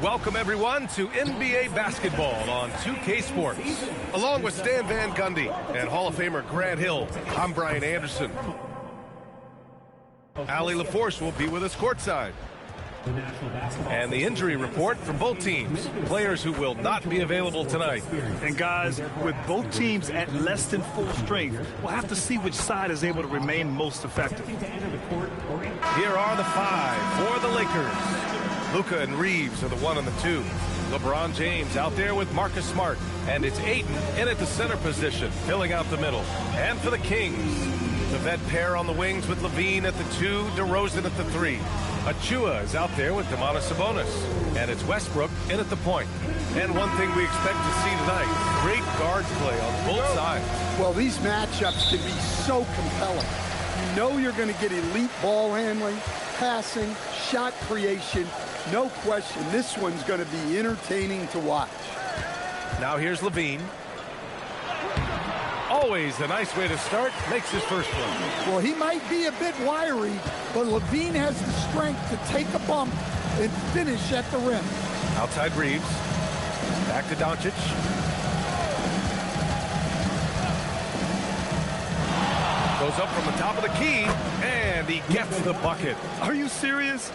Welcome, everyone, to NBA basketball on 2K Sports. Along with Stan Van Gundy and Hall of Famer Grant Hill, I'm Brian Anderson. Allie LaForce will be with us courtside. And the injury report from both teams. Players who will not be available tonight. And guys, with both teams at less than full strength, we'll have to see which side is able to remain most effective. Here are the five for the Lakers. Luka and Reeves are the 1 and the 2. LeBron James out there with Marcus Smart. And it's Ayton in at the center position, filling out the middle. And for the Kings, the vet pair on the wings with Levine at the 2, DeRozan at the 3. Achua is out there with Domantas Sabonis. And it's Westbrook in at the point. And one thing we expect to see tonight, great guard play on both sides. Well, these matchups can be so compelling. You know you're going to get elite ball handling, passing, shot creation. No question, this one's going to be entertaining to watch. Now here's Levine. Always a nice way to start. Makes his first one. Well, he might be a bit wiry, but Levine has the strength to take a bump and finish at the rim. Outside Reeves. Back to Doncic. Goes up from the top of the key, and he gets the bucket. Are you serious?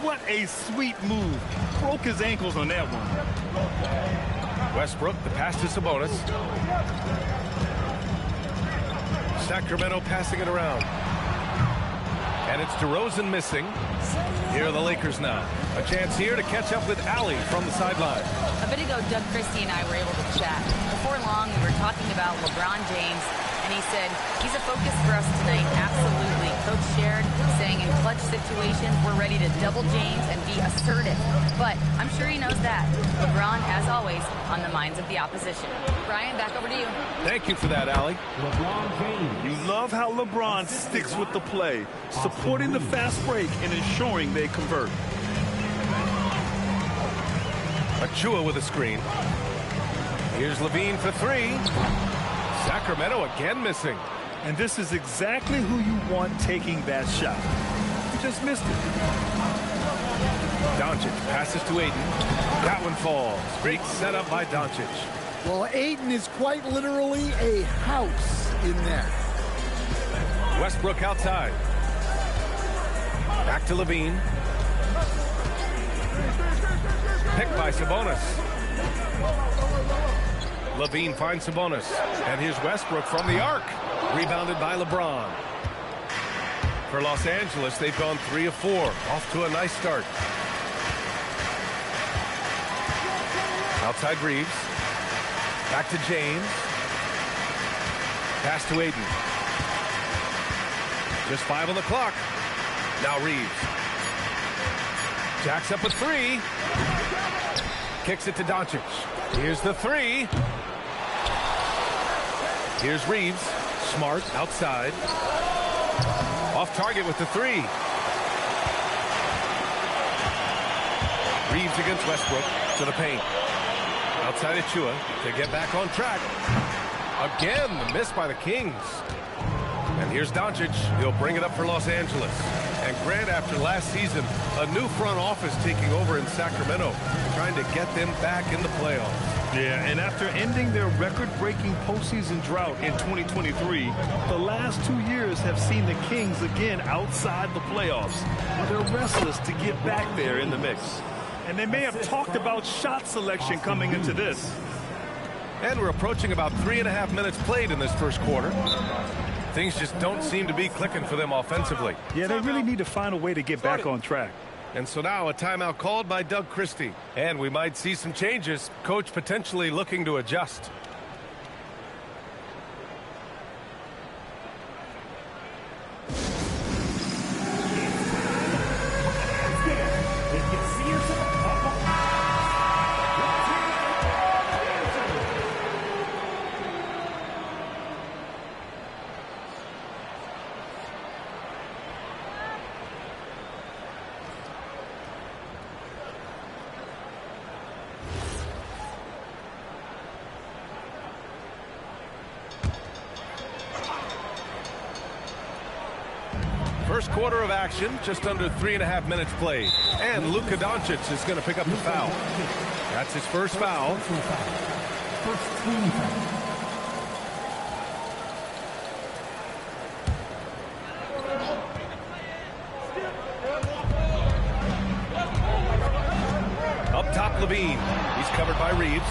What a sweet move. Broke his ankles on that one. Westbrook, the pass to Sabonis. Sacramento passing it around. And it's DeRozan missing. Here are the Lakers now. A chance here to catch up with Allie from the sideline. A bit ago, Doug Christie and I were able to chat. Before long, we were talking about LeBron James, and he said, he's a focus for us tonight. Absolutely. Coach shared, saying in clutch situations, we're ready to double James and be assertive. But I'm sure he knows that. LeBron, as always, on the minds of the opposition. Brian, back over to you. Thank you for that, Allie. You love how LeBron sticks with the play, supporting the fast break and ensuring they convert. Achua with a screen. Here's Levine for 3. Sacramento again missing. And this is exactly who you want taking that shot. You just missed it. Doncic passes to Ayton. That one falls. Great setup by Doncic. Well, Ayton is quite literally a house in there. Westbrook outside. Back to Levine. Picked by Sabonis. Levine finds Sabonis. And here's Westbrook from the arc. Rebounded by LeBron. For Los Angeles, they've gone 3 of 4. Off to a nice start. Outside Reeves. Back to James. Pass to Ayton. Just 5 on the clock. Now Reeves. Jacks up a 3. Kicks it to Doncic. Here's the 3. Here's Reeves. Smart outside. Off target with the 3. Reeves against Westbrook to the paint. Outside Achua to get back on track. Again, the miss by the Kings. And here's Doncic. He'll bring it up for Los Angeles. And Grant, after last season, a new front office taking over in Sacramento, trying to get them back in the playoffs. Yeah, and after ending their record-breaking postseason drought in 2023, the last 2 years have seen the Kings again outside the playoffs. They're restless to get back there in the mix. And they may have talked about shot selection coming into this. And we're approaching about 3.5 minutes played in this first quarter. Things just don't seem to be clicking for them offensively. Yeah, they really need to find a way to get back on track. And so now a timeout called by Doug Christie. And we might see some changes. Coach potentially looking to adjust. First quarter of action, just under 3.5 minutes played. And Luka Doncic is going to pick up the foul. That's his first foul. First team foul. Up top, Levine. He's covered by Reeves.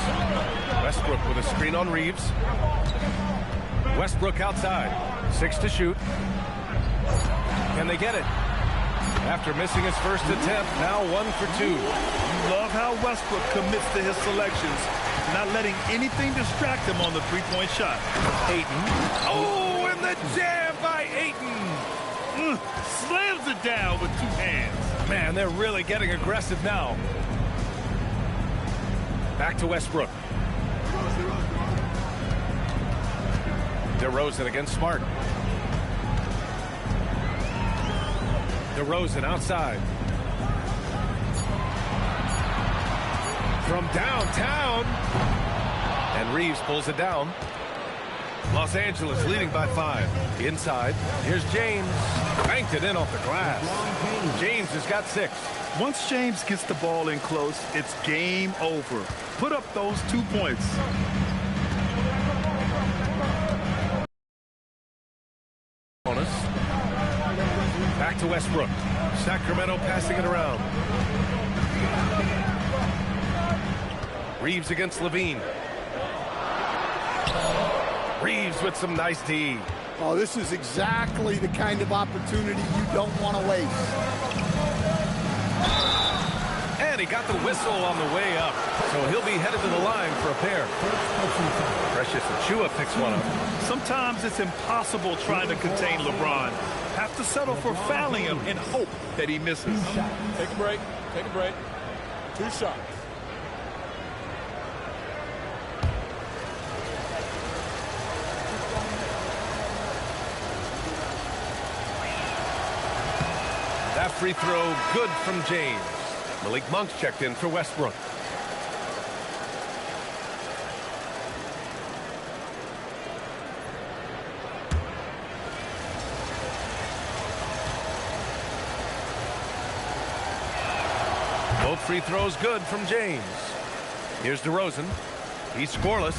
Westbrook with a screen on Reeves. Westbrook outside. 6 to shoot. Can they get it? After missing his first attempt, now 1 for 2. You love how Westbrook commits to his selections, not letting anything distract him on the three-point shot. Ayton. Oh, and the jam by Ayton. Slams it down with 2 hands. Man, they're really getting aggressive now. Back to Westbrook. DeRozan against Smart. DeRozan outside. From downtown. And Reeves pulls it down. Los Angeles leading by 5. Inside. Here's James. Banked it in off the glass. James has got 6. Once James gets the ball in close, it's game over. Put up those 2 points. Back to Westbrook. Sacramento passing it around. Reeves against Levine. Reeves with some nice D. Oh, this is exactly the kind of opportunity you don't want to waste. And he got the whistle on the way up. So he'll be headed to the line for a pair. Precious Achiuwa picks one up. Sometimes it's impossible trying to contain LeBron. Have to settle for fouling him and hope that he misses. Take a break. Take a break. 2 shots. That free throw good from James. Malik Monk's checked in for Westbrook. Both free throws good from James. Here's DeRozan. He's scoreless.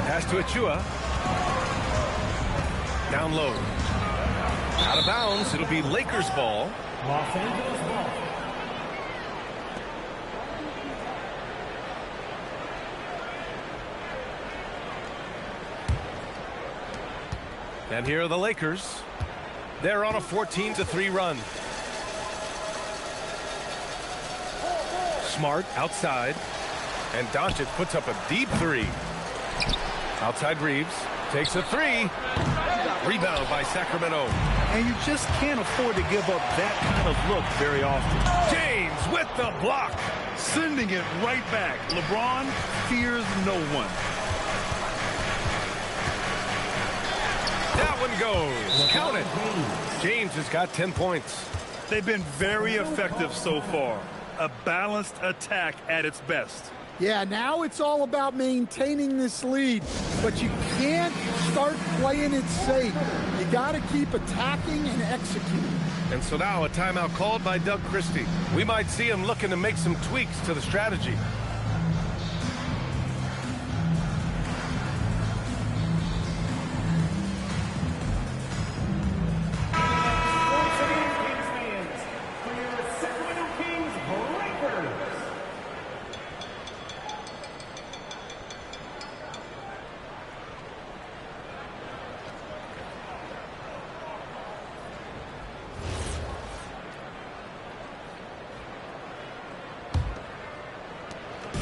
Pass to Achiuwa. Down low. Out of bounds. It'll be Lakers ball. Los Angeles ball. And here are the Lakers. They're on a 14-3 run. Smart outside. And Doncic puts up a deep 3. Outside Reeves. Takes a 3. Rebound by Sacramento. And you just can't afford to give up that kind of look very often. James with the block. Sending it right back. LeBron fears no one. That one goes. Count it. James has got 10 points. They've been very effective so far. A balanced attack at its best. Yeah, now it's all about maintaining this lead, but you can't start playing it safe. You got to keep attacking and executing. And so now a timeout called by Doug Christie. We might see him looking to make some tweaks to the strategy.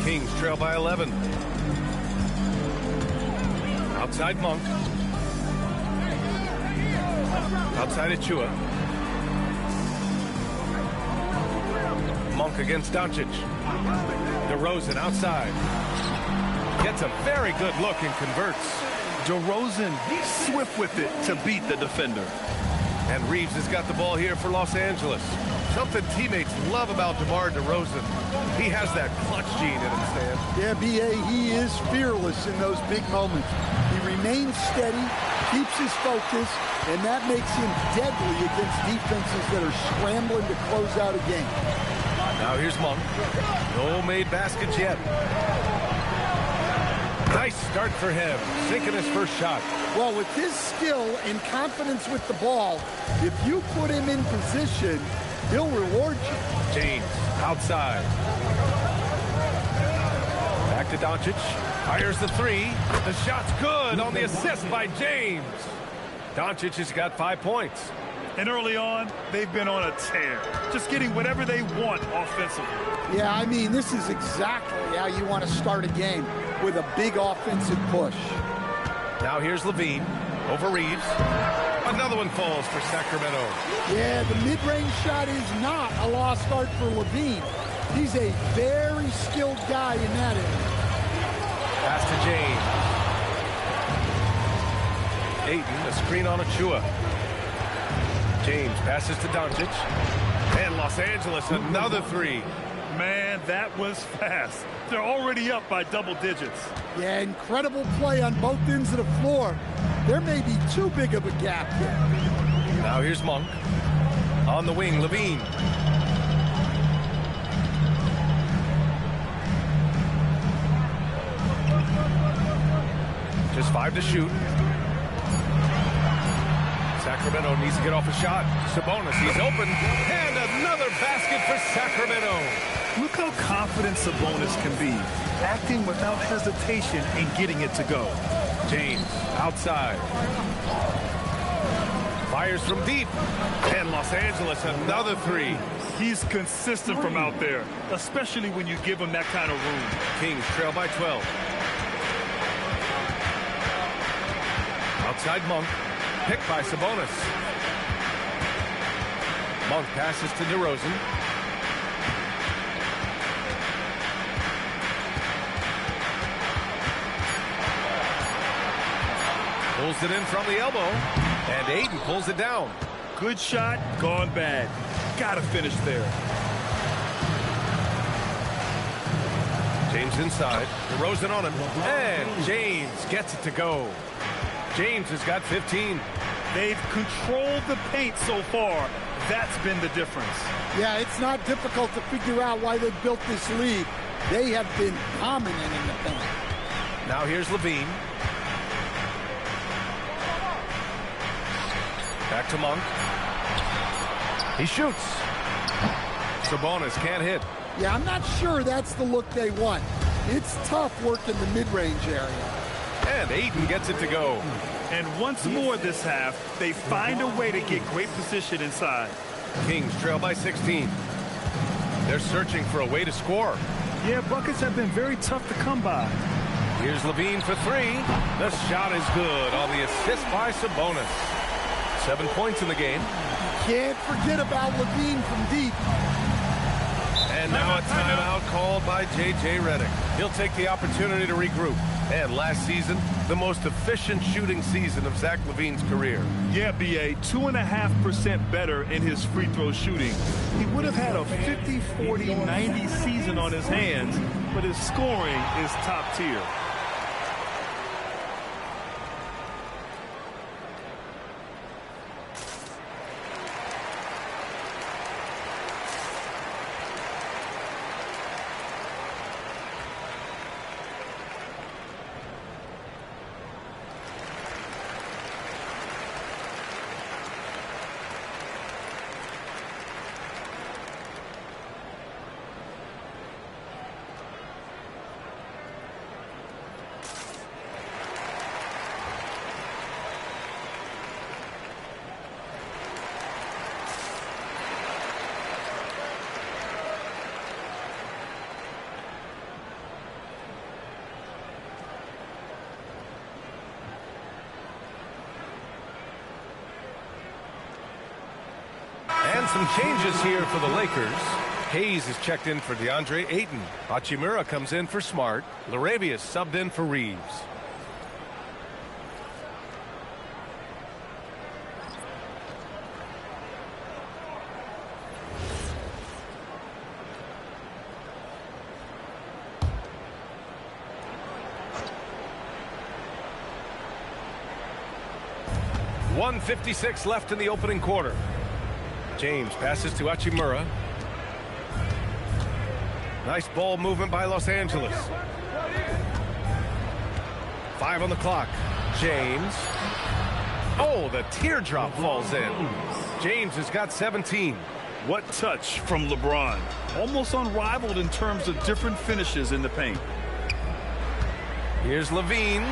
Kings trail by 11. Outside Monk. Outside Achiuwa. Monk against Doncic. DeRozan outside. Gets a very good look and converts. DeRozan swift with it to beat the defender. And Reeves has got the ball here for Los Angeles. Something teammates love about DeMar DeRozan. He has that clutch gene in him, Stan. Yeah, B.A., he is fearless in those big moments. He remains steady, keeps his focus, and that makes him deadly against defenses that are scrambling to close out a game. Now here's Monk. No made baskets yet. Nice start for him, sinking his first shot. Well, with his skill and confidence with the ball, if you put him in position, he'll reward you. James, outside. Back to Doncic. Fires the three. The shot's good on the assist by James. Doncic has got 5 points. And early on, they've been on a tear. Just getting whatever they want offensively. Yeah, I mean, this is exactly how you want to start a game, with a big offensive push. Now here's Levine over Reeves. Another one falls for Sacramento. Yeah, the mid-range shot is not a lost art for Levine. He's a very skilled guy in that area. Pass to James. Ayton, a screen on Achua. James passes to Doncic. And Los Angeles, another three. Man, that was fast. They're already up by double digits. Yeah, incredible play on both ends of the floor. There may be too big of a gap here. Now here's Monk. On the wing, Levine. Just 5 to shoot. Sacramento needs to get off a shot. Sabonis, he's open. And another basket for Sacramento. Look how confident Sabonis can be, acting without hesitation and getting it to go. James, outside. Fires from deep. And Los Angeles, another three. He's consistent from out there, especially when you give him that kind of room. Kings trail by 12. Outside Monk. Picked by Sabonis. Monk passes to DeRozan. Pulls it in from the elbow. And Ayton pulls it down. Good shot, gone bad. Gotta finish there. James inside. DeRozan on him. And James gets it to go. James has got 15. They've controlled the paint so far. That's been the difference. Yeah, it's not difficult to figure out why they built this lead. They have been dominant in the paint. Now here's Levine. Back to Monk. He shoots. Sabonis can't hit. Yeah, I'm not sure that's the look they want. It's tough working the mid-range area. And Ayton gets it to go. And once more this half, they find a way to get great position inside. Kings trail by 16. They're searching for a way to score. Yeah, buckets have been very tough to come by. Here's Levine for three. The shot is good on the assist by Sabonis. 7 points in the game. Can't forget about Levine from deep. And now a timeout called by J.J. Redick. He'll take the opportunity to regroup. And last season, the most efficient shooting season of Zach LaVine's career. Yeah, B.A., 2.5% better in his free throw shooting. He would have had a 50, 40, 90 season on his hands, but his scoring is top tier. And some changes here for the Lakers. Hayes is checked in for DeAndre Ayton. Hachimura comes in for Smart. Larabius subbed in for Reeves. 1:56 left in the opening quarter. James passes to Hachimura. Nice ball movement by Los Angeles. 5 on the clock. James. Oh, the teardrop falls in. James has got 17. What touch from LeBron. Almost unrivaled in terms of different finishes in the paint. Here's Levine.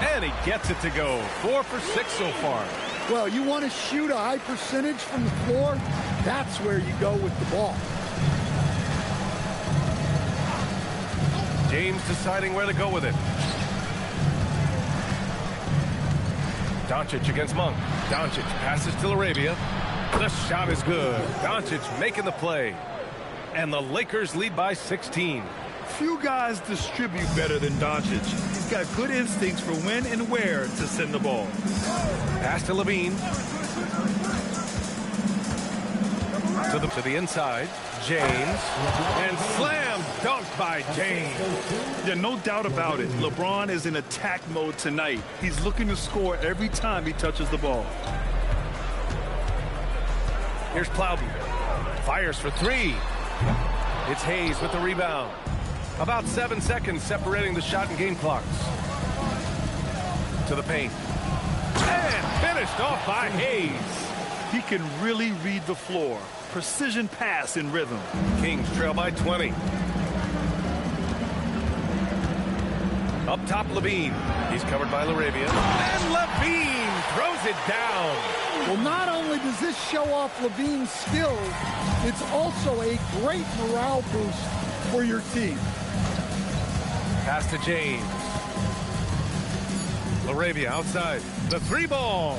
And he gets it to go. 4 for 6 so far. Well, you want to shoot a high percentage from the floor? That's where you go with the ball. James deciding where to go with it. Doncic against Monk. Doncic passes to Arabia. The shot is good. Doncic making the play. And the Lakers lead by 16. Few guys distribute better than Doncic. He's got good instincts for when and where to send the ball. Pass to Levine. To the inside. James. And slam dunk by James. Yeah, no doubt about it. LeBron is in attack mode tonight. He's looking to score every time he touches the ball. Here's Plowden. Fires for 3. It's Hayes with the rebound. About 7 seconds separating the shot and game clocks. To the paint. And finished off by Hayes. He can really read the floor. Precision pass in rhythm. Kings trail by 20. Up top, Levine. He's covered by Laravia. And Levine throws it down. Well, not only does this show off Levine's skills, it's also a great morale boost for your team. Pass to James. Laravia outside. The 3-ball.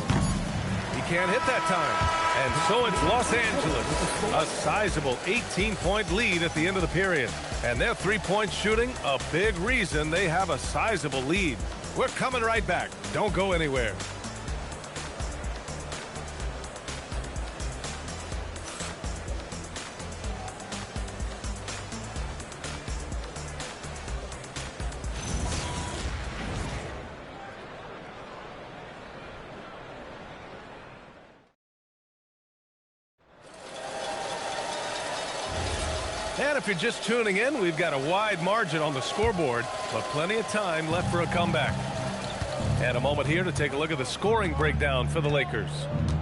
He can't hit that time. And so it's Los Angeles. A sizable 18-point lead at the end of the period. And their three-point shooting, a big reason they have a sizable lead. We're coming right back. Don't go anywhere. And if you're just tuning in, we've got a wide margin on the scoreboard, but plenty of time left for a comeback. And a moment here to take a look at the scoring breakdown for the Lakers.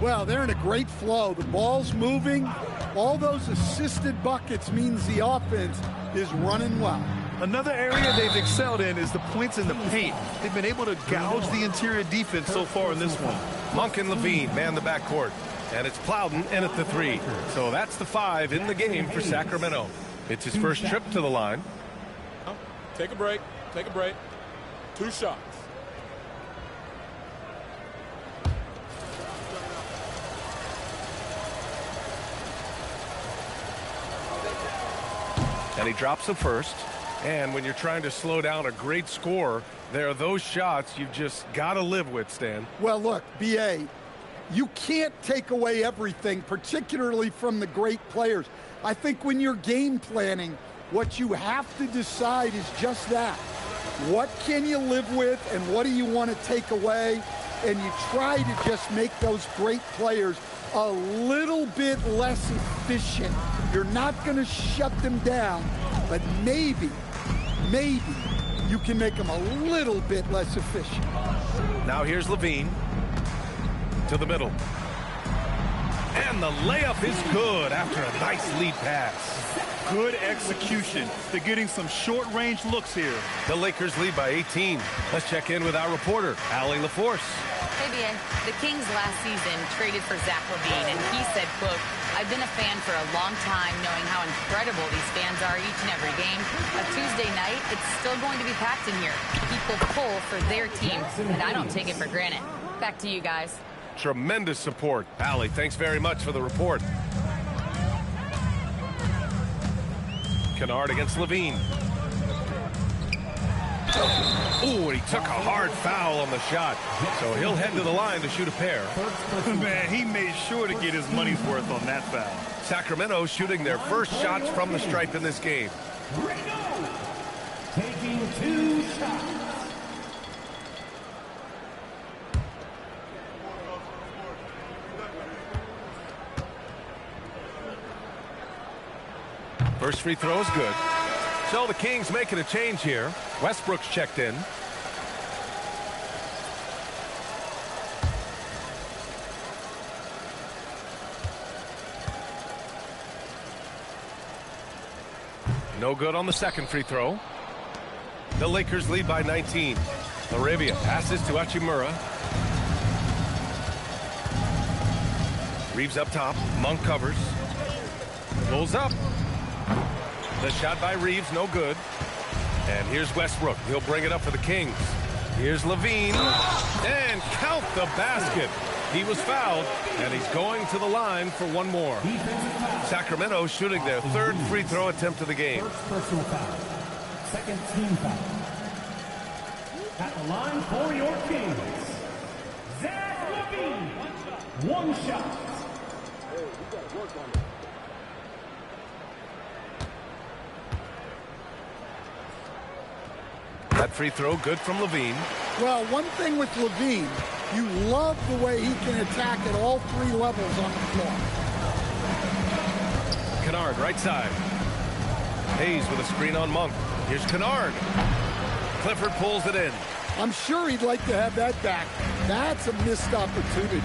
Well, they're in a great flow. The ball's moving. All those assisted buckets means the offense is running well. Another area they've excelled in is the points in the paint. They've been able to gouge the interior defense so far in this one. Monk and Levine man the backcourt. And it's Plowden in at the 3. So that's the 5 in the game for Sacramento. It's his first trip to the line. Take a break. Take a break. 2 shots. And he drops the first. And when you're trying to slow down a great scorer, there are those shots you've just got to live with, Stan. Well, look, B.A., you can't take away everything, particularly from the great players. I think when you're game planning, what you have to decide is just that. What can you live with and what do you want to take away? And you try to just make those great players a little bit less efficient. You're not going to shut them down, but maybe you can make them a little bit less efficient. Now here's Levine to the middle. And the layup is good after a nice lead pass. Good execution. They're getting some short-range looks here. The Lakers lead by 18. Let's check in with our reporter, Allie LaForce. Hey, BA. The Kings last season traded for Zach LaVine, and he said, quote, "I've been a fan for a long time, knowing how incredible these fans are each and every game. A Tuesday night, it's still going to be packed in here. People pull for their team, and I don't take it for granted." Back to you guys. Tremendous support. Allie, thanks very much for the report. Kennard against Levine. Oh, he took a hard foul on the shot. So he'll head to the line to shoot a pair. Man, he made sure to get his money's worth on that foul. Sacramento shooting their first shots from the stripe in this game. Taking 2 shots. First free throw is good. So the Kings making a change here. Westbrook's checked in. No good on the second free throw. The Lakers lead by 19. Arabia passes to Hachimura. Reeves up top. Monk covers. Pulls up. The shot by Reeves, no good. And here's Westbrook. He'll bring it up for the Kings. Here's Levine. And count the basket. He was fouled, and he's going to the line for one more. Sacramento shooting their third free throw attempt of the game. First personal foul. Second team foul. At the line for your Kings, Zach Levine. One shot. That free throw good from Levine. Well, one thing with Levine, you love the way he can attack at all three levels on the floor. Kennard, right side. Hayes with a screen on Monk. Here's Kennard. Clifford pulls it in. I'm sure he'd like to have that back. That's a missed opportunity.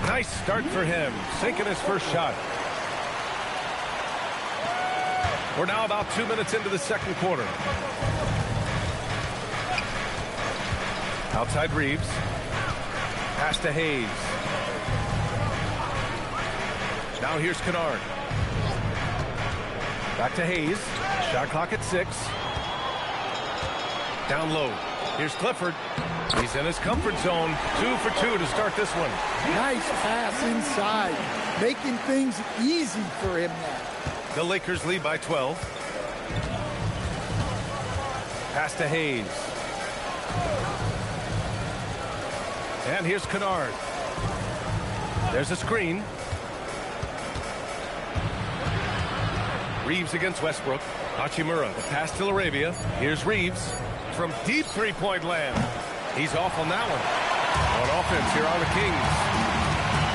Nice start for him, sinking his first shot. We're now about 2 minutes into the second quarter. Outside Reeves. Pass to Hayes. Now here's Kennard. Back to Hayes. Shot clock at 6. Down low. Here's Clifford. He's in his comfort zone. 2 for 2 to start this one. Nice pass inside, making things easy for him now. The Lakers lead by 12. Pass to Hayes. And here's Kennard. There's a screen. Reeves against Westbrook. Hachimura, the pass to Arabia. Here's Reeves from deep three-point land. He's off on that one. On offense, here are the Kings.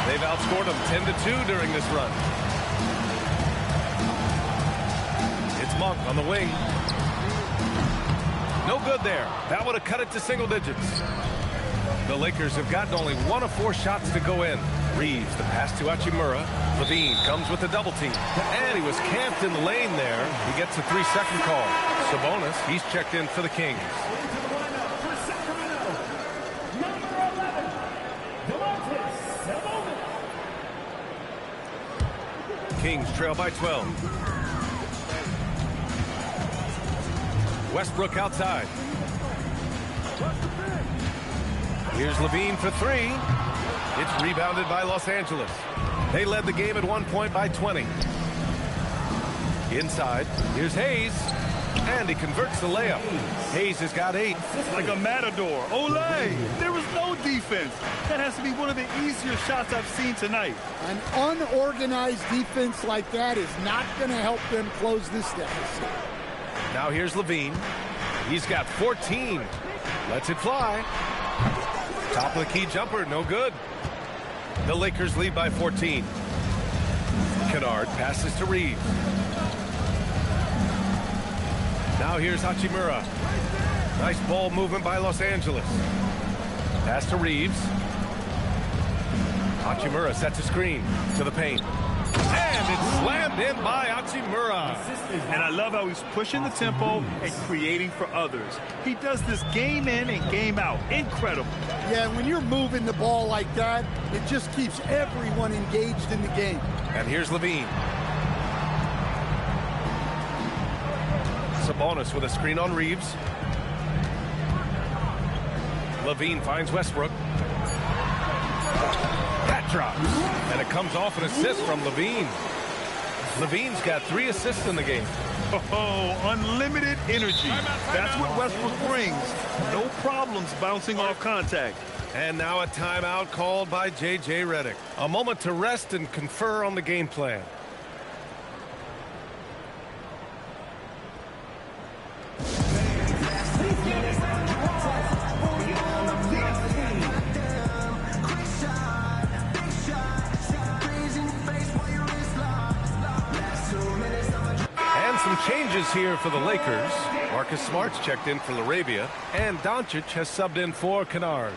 They've outscored them 10-2 during this run. It's Monk on the wing. No good there. That would have cut it to single digits. The Lakers have gotten only 1 of 4 shots to go in. Reeves, the pass to Hachimura. Levine comes with a double team. And he was camped in the lane there. He gets a 3-second call. Sabonis, he's checked in for the Kings. Kings trail by 12. Westbrook outside. Here's Levine for 3. It's rebounded by Los Angeles. They led the game at one point by 20. Inside, here's Hayes. And he converts the layup. Hayes has got 8. Like a matador. Olay! There was no defense. That has to be one of the easier shots I've seen tonight. An unorganized defense like that is not going to help them close this deficit. Now here's Levine. He's got 14. Lets it fly. Top of the key jumper, no good. The Lakers lead by 14. Kennard passes to Reeves. Now here's Hachimura. Nice ball movement by Los Angeles. Pass to Reeves. Hachimura sets a screen to the paint. And it's slammed in by Hachimura. And I love how he's pushing the tempo and creating for others. He does this game in and game out. Incredible. Yeah, when you're moving the ball like that, it just keeps everyone engaged in the game. And here's Levine. Sabonis with a screen on Reeves. Levine finds Westbrook. That drops. And it comes off an assist from Levine. Levine's got 3 assists in the game. Oh, unlimited energy. That's what Westbrook brings. No problems bouncing off contact. And now a timeout called by J.J. Redick. A moment to rest and confer on the game plan. some changes here for the Lakers. Marcus Smart's checked in for Laravia, and Doncic has subbed in for Kennard.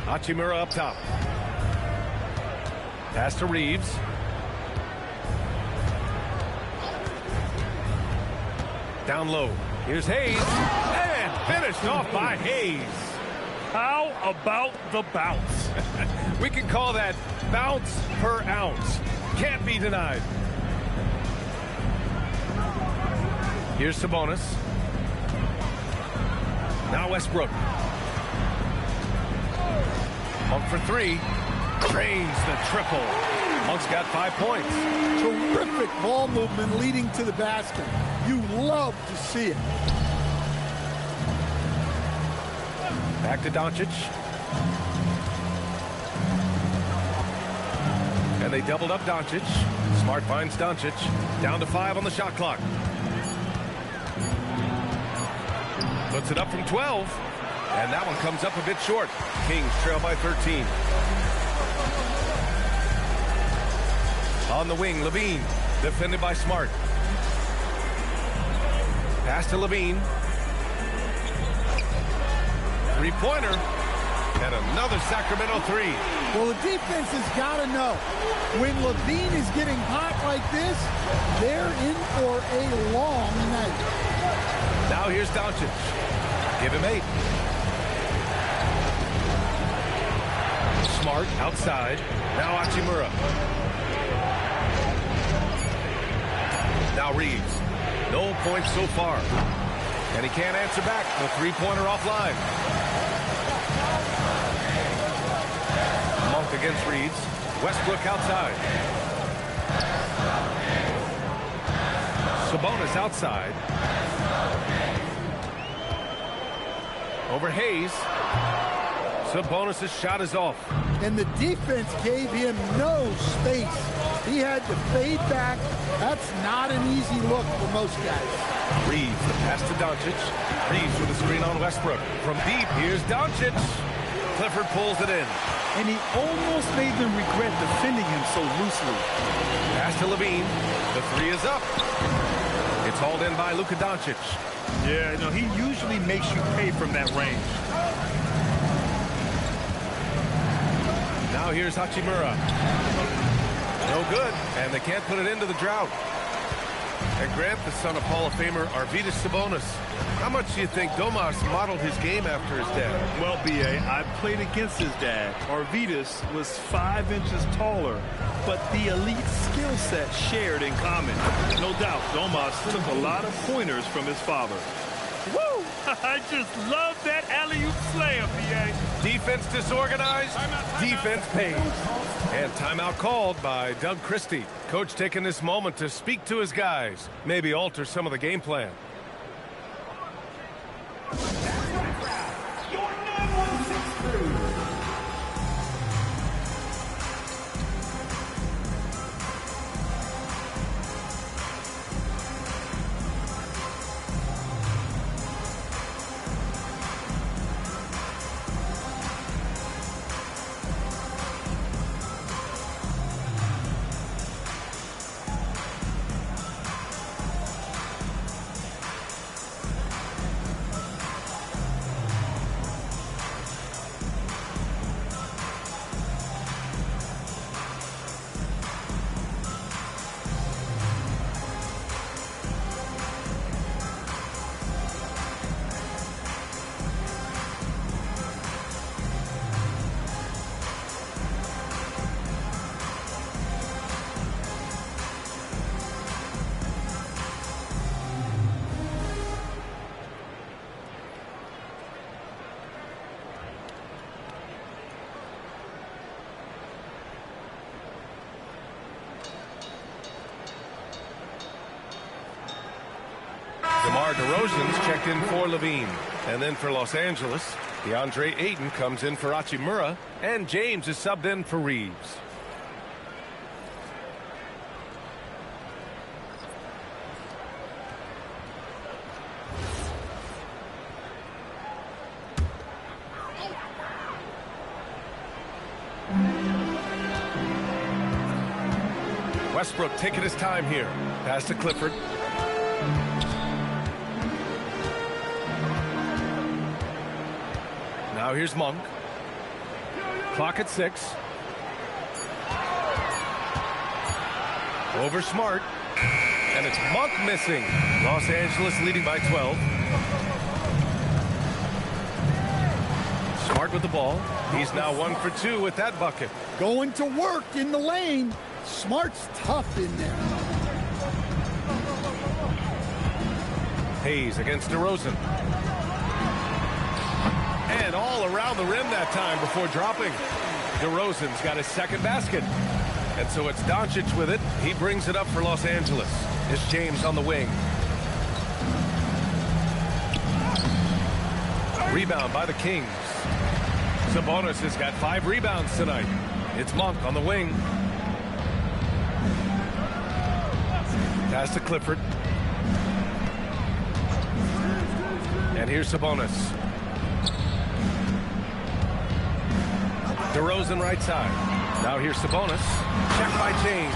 Hachimura up top. Pass to Reeves. Down low. Here's Hayes. And finished off by Hayes. How about the bounce? We can call that bounce per ounce. Can't be denied. Here's Sabonis. Now Westbrook. Monk for three. Drains the triple. Monk's got 5 points. Terrific ball movement leading to the basket. You love to see it. Back to Doncic. And they doubled up Doncic. Smart finds Doncic. Down to 5 on the shot clock. Puts it up from 12. And that one comes up a bit short. Kings trail by 13. On the wing, Levine. Defended by Smart. Pass to Levine. Three-pointer. And another Sacramento three. Well, the defense has got to know. When Levine is getting hot like this, they're in for a long night. Now here's Doncic. Give him 8. Smart outside. Now Hachimura. Now Reeves. No points so far. And he can't answer back. The three-pointer offline. Monk against Reeves. Westbrook outside. Sabonis outside. Over Hayes. Sabonis' shot is off. And the defense gave him no space. He had to fade back. That's not an easy look for most guys. Reeves, the pass to Doncic. Reeves with a screen on Westbrook. From deep, here's Doncic. Clifford pulls it in. And he almost made them regret defending him so loosely. Pass to Levine. The three is up. It's hauled in by Luka Doncic. Yeah, no, he usually makes you pay from that range. Now here's Hachimura. No good, and they can't put it into the drought. And Grant, the son of Hall of Famer Arvydas Sabonis. How much do you think Domas modeled his game after his dad? Well, B.A., I played against his dad. Arvydas was 5 inches taller, but the elite skill set shared in common. No doubt, Domas took a lot of pointers from his father. Woo! I just love that alley-oop slam, B.A. Defense disorganized, defense pays. And timeout called by Doug Christie. Coach taking this moment to speak to his guys, maybe alter some of the game plan. DeMar DeRozan's checked in for Levine. And then for Los Angeles, DeAndre Ayton comes in for Hachimura. And James is subbed in for Reeves. Westbrook taking his time here. Pass to Clifford. Now here's Monk. Clock at 6. Over Smart. And it's Monk missing. Los Angeles leading by 12. Smart with the ball. He's now 1 for 2 with that bucket. Going to work in the lane. Smart's tough in there. Hayes against DeRozan. And all around the rim that time before dropping. DeRozan's got his second basket. And so it's Doncic with it. He brings it up for Los Angeles. It's James on the wing. Rebound by the Kings. Sabonis has got 5 rebounds tonight. It's Monk on the wing. Pass to Clifford. And here's Sabonis. DeRozan right side. Now here's Sabonis. Checked by James.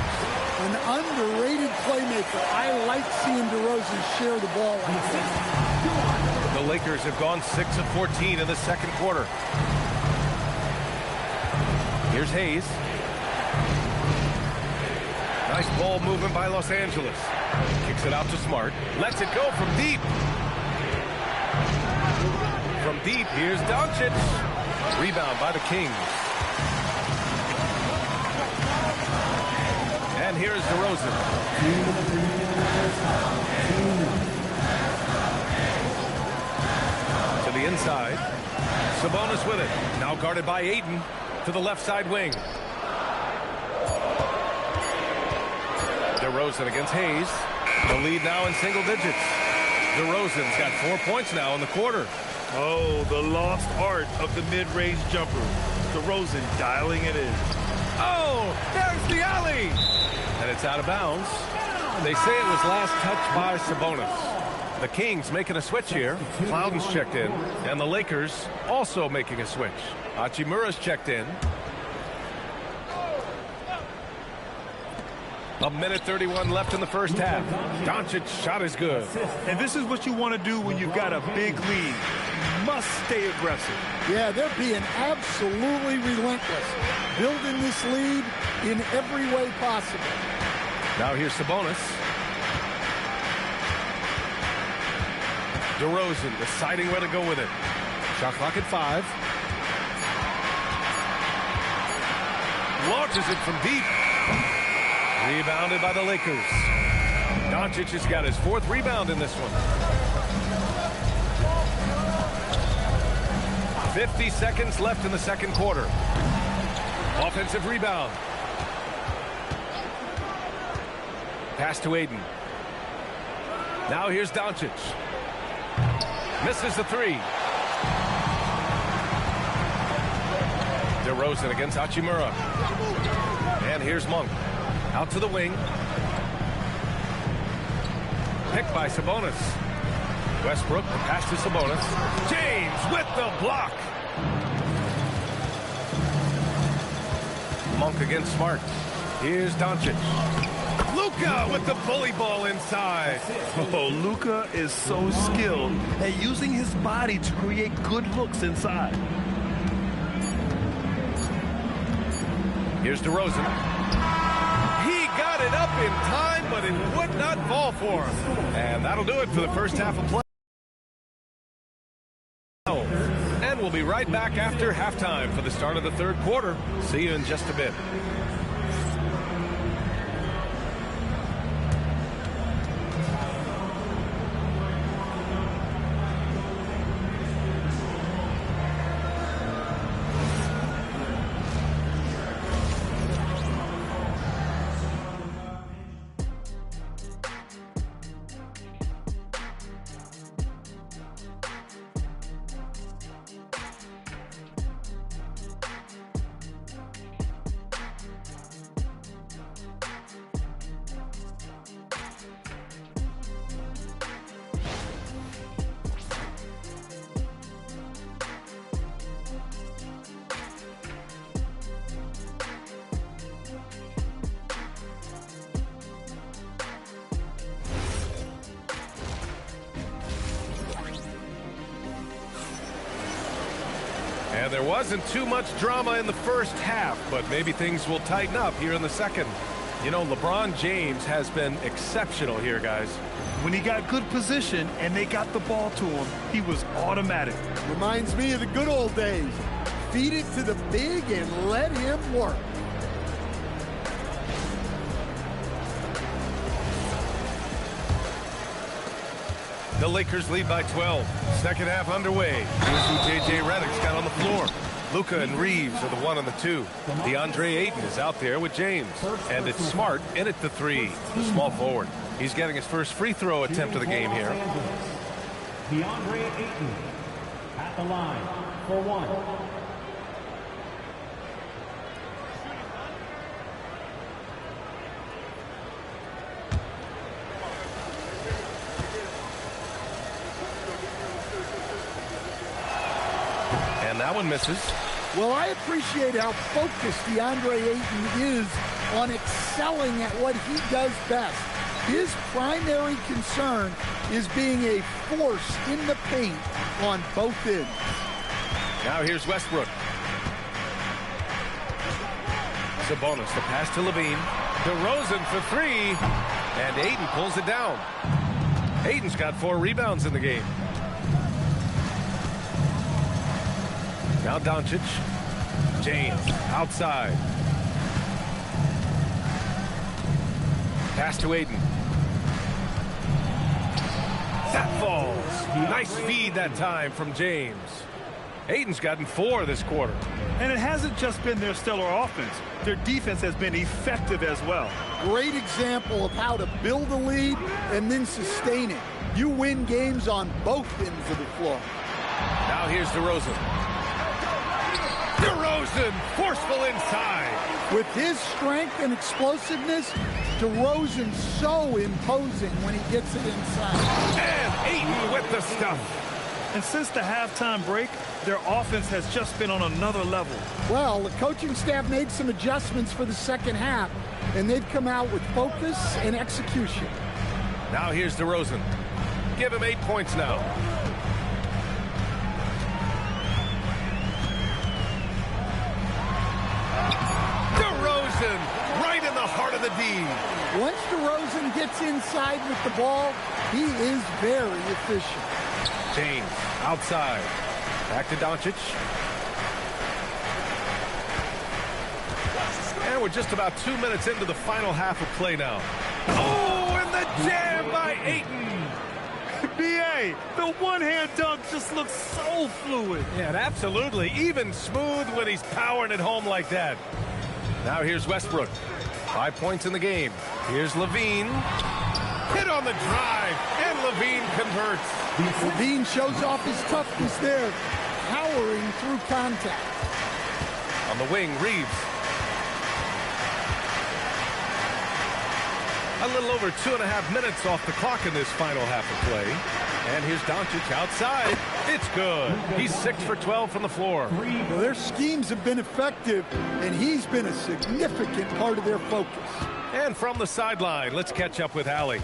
An underrated playmaker. I like seeing DeRozan share the ball like this. The Lakers have gone 6 of 14 in the second quarter. Here's Hayes. Nice ball movement by Los Angeles. Kicks it out to Smart. Lets it go from deep. From deep, here's Doncic. Rebound by the Kings. And here's DeRozan. To the inside. Sabonis with it. Now guarded by Ayton. To the left side wing. DeRozan against Hayes. The lead now in single digits. DeRozan's got 4 points now in the quarter. Oh, the lost art of the mid-range jumper. DeRozan dialing it in. Oh, there's the alley. And it's out of bounds. They say it was last touched by Sabonis. The Kings making a switch here. Plowden's checked in. And the Lakers also making a switch. Hachimura's checked in. A minute 31 left in the first half. Doncic's shot is good. And this is what you want to do when you've got a big lead. You must stay aggressive. Yeah, they're being absolutely relentless. Building this lead in every way possible. Now here's Sabonis. DeRozan deciding where to go with it. Shot clock at 5. Launches it from deep. Rebounded by the Lakers. Doncic has got his 4th rebound in this one. 50 seconds left in the second quarter. Offensive rebound. Pass to Ayton. Now here's Doncic. Misses the 3. DeRozan against Hachimura. And here's Monk. Out to the wing. Picked by Sabonis. Westbrook, the pass to Sabonis. James with the block. Monk against Smart. Here's Doncic. Luka with the bully ball inside. Oh, Luka is so skilled at using his body to create good looks inside. Here's DeRozan. He got it up in time, but it would not fall for him. And that'll do it for the first half of play. And we'll be right back after halftime for the start of the third quarter. See you in just a bit. And there wasn't too much drama in the first half, but maybe things will tighten up here in the second. You know, LeBron James has been exceptional here, guys. When he got good position and they got the ball to him, he was automatic. Reminds me of the good old days. Feed it to the big and let him work. The Lakers lead by 12. Second half underway. Here's who J.J. Redick's got on the floor. Luka and Reeves are the 1 and the 2. DeAndre Ayton is out there with James. And it's Smart in at the 3, the small forward. He's getting his first free throw attempt of the game here. DeAndre Ayton at the line for 1. And that one misses. Well, I appreciate how focused DeAndre Ayton is on excelling at what he does best. His primary concern is being a force in the paint on both ends. Now here's Westbrook. Sabonis, the pass to Levine. DeRozan for 3. And Ayton pulls it down. Ayton's got 4 rebounds in the game. Now Doncic. James outside. Pass to Ayton. That falls. Nice feed that time from James. Ayton's gotten 4 this quarter. And it hasn't just been their stellar offense. Their defense has been effective as well. Great example of how to build a lead and then sustain it. You win games on both ends of the floor. Now here's DeRozan. DeRozan, forceful inside. With his strength and explosiveness, DeRozan's so imposing when he gets it inside. And Ayton with the stuff. And since the halftime break, their offense has just been on another level. Well, the coaching staff made some adjustments for the second half, and they've come out with focus and execution. Now here's DeRozan. Give him 8 points now. Right in the heart of the D. Once DeRozan gets inside with the ball, he is very efficient. James outside. Back to Doncic. And we're just about 2 minutes into the final half of play now. Oh, and the jam by Ayton. B.A., the one-hand dunk just looks so fluid. Yeah, absolutely. Even smooth when he's powering it home like that. Now here's Westbrook. 5 points in the game. Here's Levine. Hit on the drive, and Levine converts. Levine shows off his toughness there, powering through contact. On the wing, Reeves. A little over 2.5 minutes off the clock in this final half of play. And here's Doncic outside. It's good. He's 6 for 12 from the floor. Well, their schemes have been effective, and he's been a significant part of their focus. And from the sideline, let's catch up with Allie.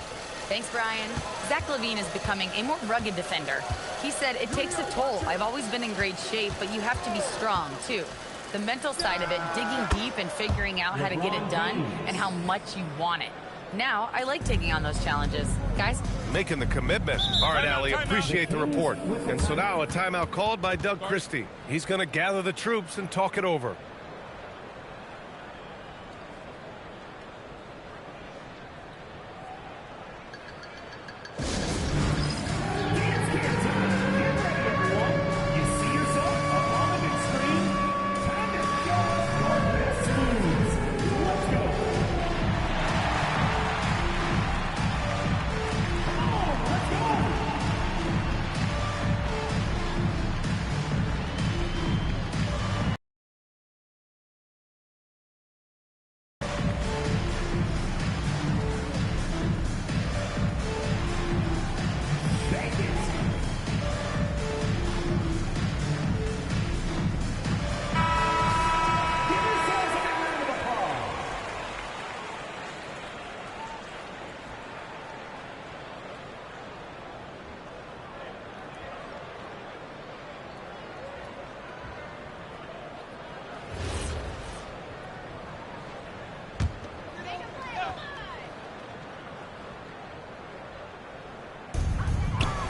Thanks, Brian. Zach LaVine is becoming a more rugged defender. He said, it takes a toll. I've always been in great shape, but you have to be strong, too. The mental side of it, digging deep and figuring out how to get it done and how much you want it. Now, I like taking on those challenges. Guys? Making the commitment. All right, Allie, appreciate the report. And so now a timeout called by Doug Christie. He's going to gather the troops and talk it over.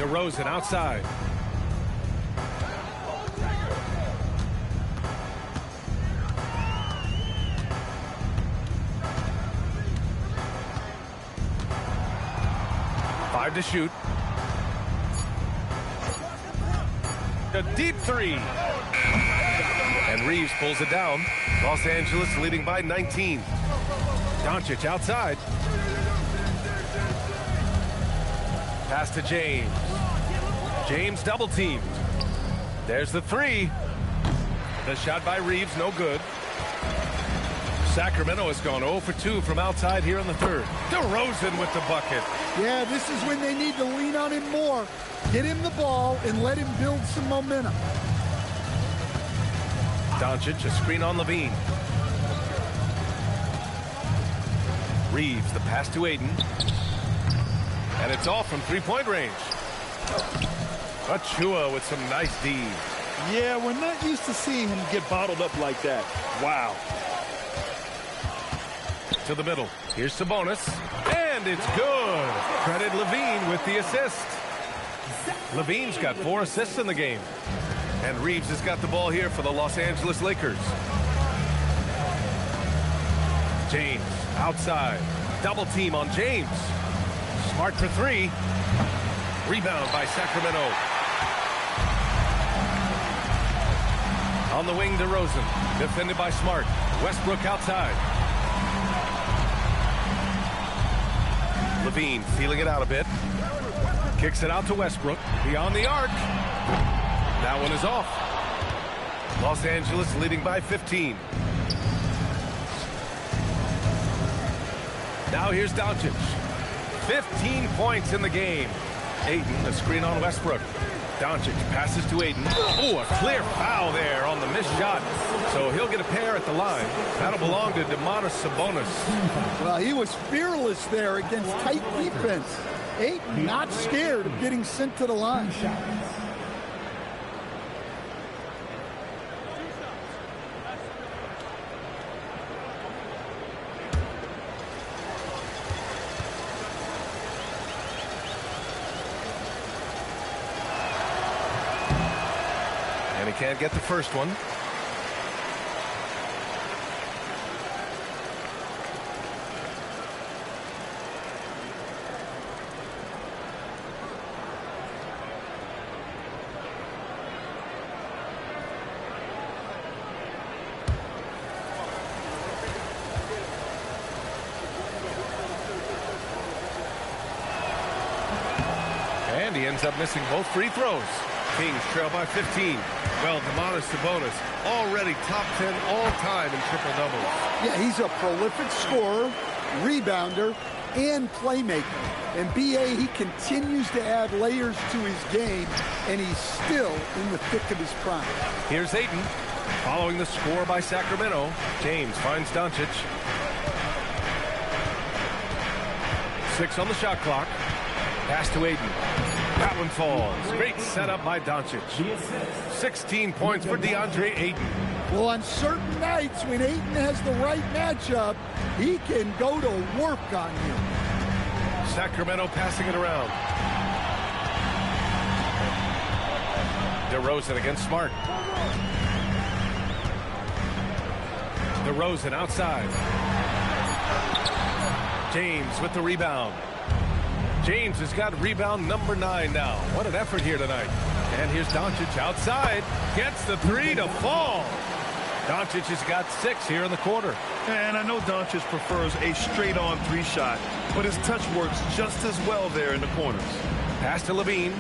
DeRozan outside. Five to shoot. A deep three. And Reeves pulls it down. Los Angeles leading by 19. Doncic outside. Pass to James. James double teamed. There's the three. The shot by Reeves, no good. Sacramento has gone 0 for 2 from outside here in the third. DeRozan with the bucket. Yeah, this is when they need to lean on him more. Get him the ball and let him build some momentum. Doncic, a screen on Levine. Reeves, the pass to Aiden. And it's off from three-point range. Achua with some nice D. Yeah, we're not used to seeing him get bottled up like that. Wow. To the middle. Here's Sabonis. And it's good. Credit Levine with the assist. Levine's got 4 assists in the game. And Reeves has got the ball here for the Los Angeles Lakers. James outside. Double team on James. Smart for three. Rebound by Sacramento. On the wing, DeRozan. Defended by Smart. Westbrook outside. Levine feeling it out a bit. Kicks it out to Westbrook. Beyond the arc. That one is off. Los Angeles leading by 15. Now here's Doncic. 15 points in the game. Aiden, a screen on Westbrook. Doncic passes to Aiden. Oh, a clear foul there on the missed shot. So he'll get a pair at the line. That'll belong to Domantas Sabonis. Well, he was fearless there against tight defense. Aiden not scared of getting sent to the line. And he can't get the first one. And he ends up missing both free throws. Kings trail by 15. Well, Domantas Sabonis already top 10 all-time in triple-doubles. Yeah, he's a prolific scorer, rebounder, and playmaker. And B.A., he continues to add layers to his game, and he's still in the thick of his prime. Here's Aiden. Following the score by Sacramento, James finds Doncic. 6 on the shot clock. Pass to Aiden. That one falls. Great setup by Doncic. 16 points for DeAndre Ayton. Well, on certain nights when Ayton has the right matchup, he can go to work on you. Sacramento passing it around. DeRozan against Smart. DeRozan outside. James with the rebound. James has got rebound number 9 now. What an effort here tonight. And here's Doncic outside. Gets the 3 to fall. Doncic has got 6 here in the quarter. And I know Doncic prefers a straight-on 3 shot, but his touch works just as well there in the corners. Pass to Levine.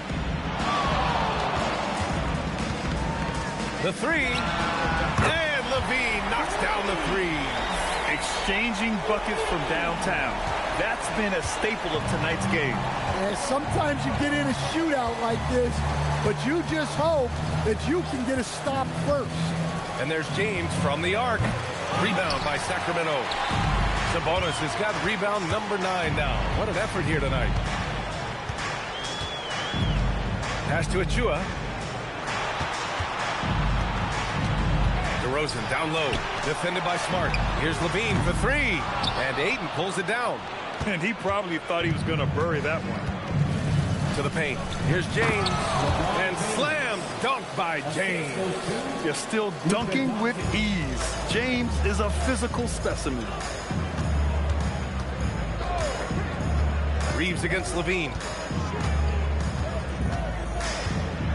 The 3. And Levine knocks down the 3. Exchanging buckets from downtown. That's been a staple of tonight's game. And sometimes you get in a shootout like this, but you just hope that you can get a stop first. And there's James from the arc. Rebound by Sacramento. Sabonis has got rebound number 9 now. What an effort here tonight. Pass to Achua. DeRozan down low. Defended by Smart. Here's Levine for 3. And Ayton pulls it down. And he probably thought he was going to bury that one. To the paint. Here's James. And slam dunk by James. You're still dunking with ease. James is a physical specimen. Reeves against Levine.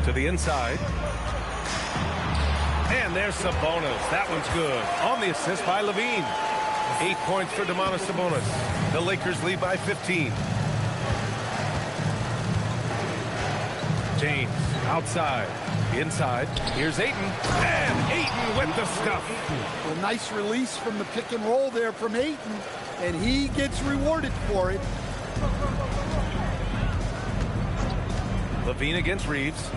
To the inside. And there's Sabonis. That one's good. On the assist by Levine. 8 points for Domantas Sabonis. The Lakers lead by 15. James outside. Inside. Here's Ayton. And Ayton with the stuff. A nice release from the pick and roll there from Ayton. And he gets rewarded for it. Levine against Reeves.